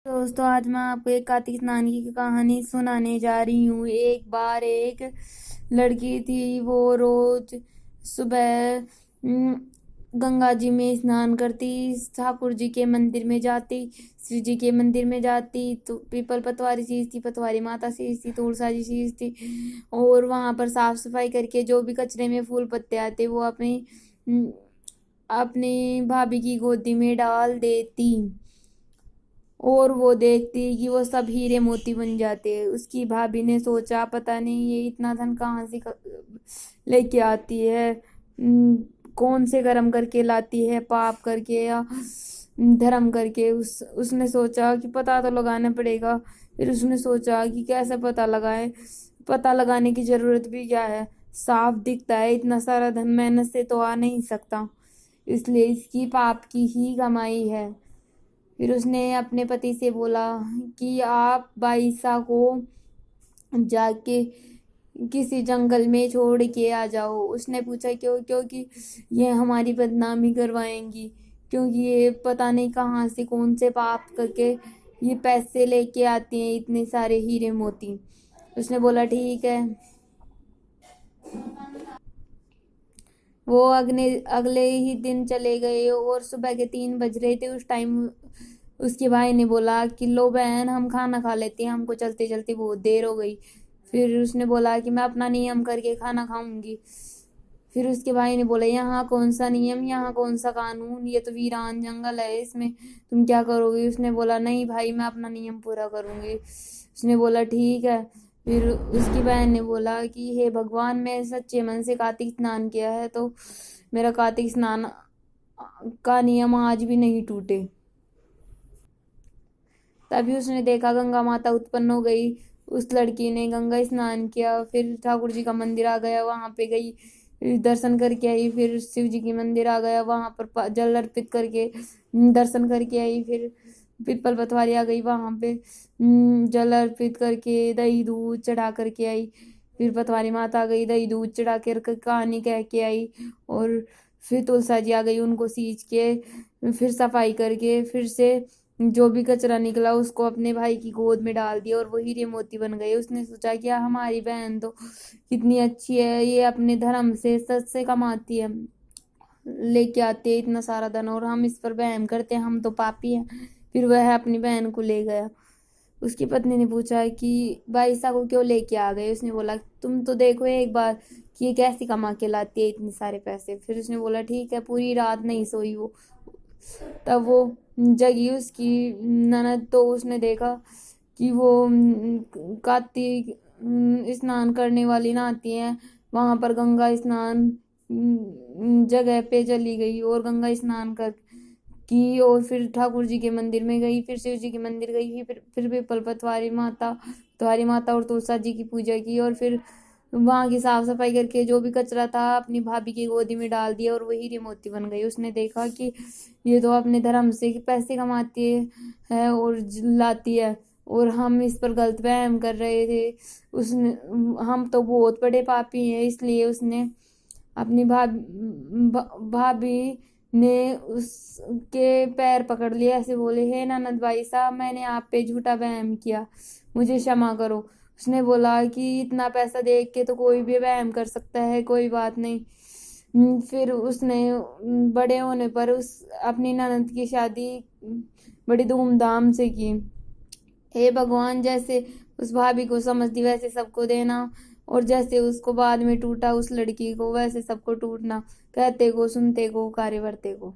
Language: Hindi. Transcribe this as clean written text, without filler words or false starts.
दोस्तों, आज मैं आपको एक कार्तिक स्नान की कहानी सुनाने जा रही हूँ। एक बार एक लड़की थी। वो रोज सुबह गंगा जी में स्नान करती, ठाकुर जी के मंदिर में जाती, श्री जी के मंदिर में जाती। तो पीपल पतवारी चीज थी, पतवारी माता चीज थी, तुलसा जी चीज थी। और वहां पर साफ सफाई करके जो भी कचरे में फूल पत्ते आते वो अपनी भाभी की गोदी में डाल देती। और वो देखती कि वो सब हीरे मोती बन जाते हैं। उसकी भाभी ने सोचा, पता नहीं ये इतना धन कहाँ से लेके आती है। कौन से कर्म करके लाती है, पाप करके या धर्म करके। उसने सोचा कि पता तो लगाना पड़ेगा। फिर उसने सोचा कि कैसे पता लगाए। पता लगाने की जरूरत भी क्या है, साफ दिखता है। इतना सारा धन मेहनत से तो आ नहीं सकता, इसलिए इसकी पाप की ही कमाई है। फिर उसने अपने पति से बोला कि आप बाईसा को जाके किसी जंगल में छोड़ के आ जाओ। उसने पूछा क्यों? क्योंकि ये हमारी बदनामी करवाएंगी, क्योंकि ये पता नहीं कहाँ से कौन से पाप करके ये पैसे लेके आती हैं, इतने सारे हीरे मोती। उसने बोला ठीक है। वो अगले अगले ही दिन चले गए और सुबह के 3 बज रहे थे। उस टाइम उसके भाई ने बोला कि लो बहन, हम खाना खा लेते हैं, हमको चलते चलते बहुत देर हो गई। फिर उसने बोला कि मैं अपना नियम करके खाना खाऊंगी। फिर उसके भाई ने बोला, यहाँ कौन सा नियम, यहाँ कौन सा कानून, ये तो वीरान जंगल है, इसमें तुम क्या करोगी? उसने बोला नहीं भाई, मैं अपना नियम पूरा करूंगी। उसने बोला ठीक है। फिर उसकी बहन ने बोला कि हे भगवान, मैं सच्चे मन से कार्तिक स्नान किया है तो मेरा कार्तिक स्नान का नियम आज भी नहीं टूटे। तभी उसने देखा गंगा माता उत्पन्न हो गई। उस लड़की ने गंगा स्नान किया, फिर ठाकुर जी का मंदिर आ गया, वहां पे गई, दर्शन करके आई। फिर शिव जी की मंदिर आ गया, वहां पर जल अर्पित करके दर्शन करके आई। फिर पीपल पतवारी आ गई, वहां पे जल अर्पित करके दही दूध चढ़ा करके आई। फिर पतवारी माता आ गई, दही दूध चढ़ा कर कहानी कह के आई। और फिर तुलसा जी आ गई, उनको सींच के फिर सफाई करके फिर से जो भी कचरा निकला उसको अपने भाई की गोद में डाल दिया और वो हीरे मोती बन गए। उसने सोचा कि हमारी बहन तो कितनी अच्छी है, ये अपने धर्म से सच से कमाती है, लेके आती है इतना सारा धन, और हम इस पर वहम करते हैं, हम तो पापी हैं। फिर वह अपनी बहन को ले गया। उसकी पत्नी ने पूछा कि बाईसा को क्यों लेके आ गए? उसने बोला तुम तो देखो एक बार कि ये कैसी कमा के लाती है इतने सारे पैसे। फिर उसने बोला ठीक है। पूरी रात नहीं सोई वो। तब वो जगी उसकी ननद, तो उसने देखा कि वो कार्तिक स्नान करने वाली नहाती हैं। वहां पर गंगा स्नान जगह पे चली गई और गंगा स्नान कर की, और फिर ठाकुर जी के मंदिर में गई, फिर शिव जी के मंदिर गई, फिर पीपल पतवारी माता और तुलसा जी की पूजा की। और फिर वहां की साफ सफाई करके जो भी कचरा था अपनी भाभी की गोदी में डाल दिया और वही हीरे मोती बन गई। उसने देखा कि ये तो अपने धर्म से पैसे कमाती है और लाती है, और हम इस पर गलत वहम कर रहे थे। उसने हम तो बहुत बड़े पापी हैं। इसलिए उसने अपनी भाभी ने उसके पैर पकड़ लिए, ऐसे बोले, हे ननद भाई साहब, मैंने आप पे झूठा वहम किया, मुझे क्षमा करो। उसने बोला कि इतना पैसा देख के तो कोई भी वहम कर सकता है, कोई बात नहीं। फिर उसने बड़े होने पर उस अपनी ननद की शादी बड़ी धूमधाम से की। हे भगवान, जैसे उस भाभी को समझ दी वैसे सबको देना, और जैसे उसको बाद में टूटा उस लड़की को वैसे सबको टूटना। कहते को सुनते को कार्यवर्ते को।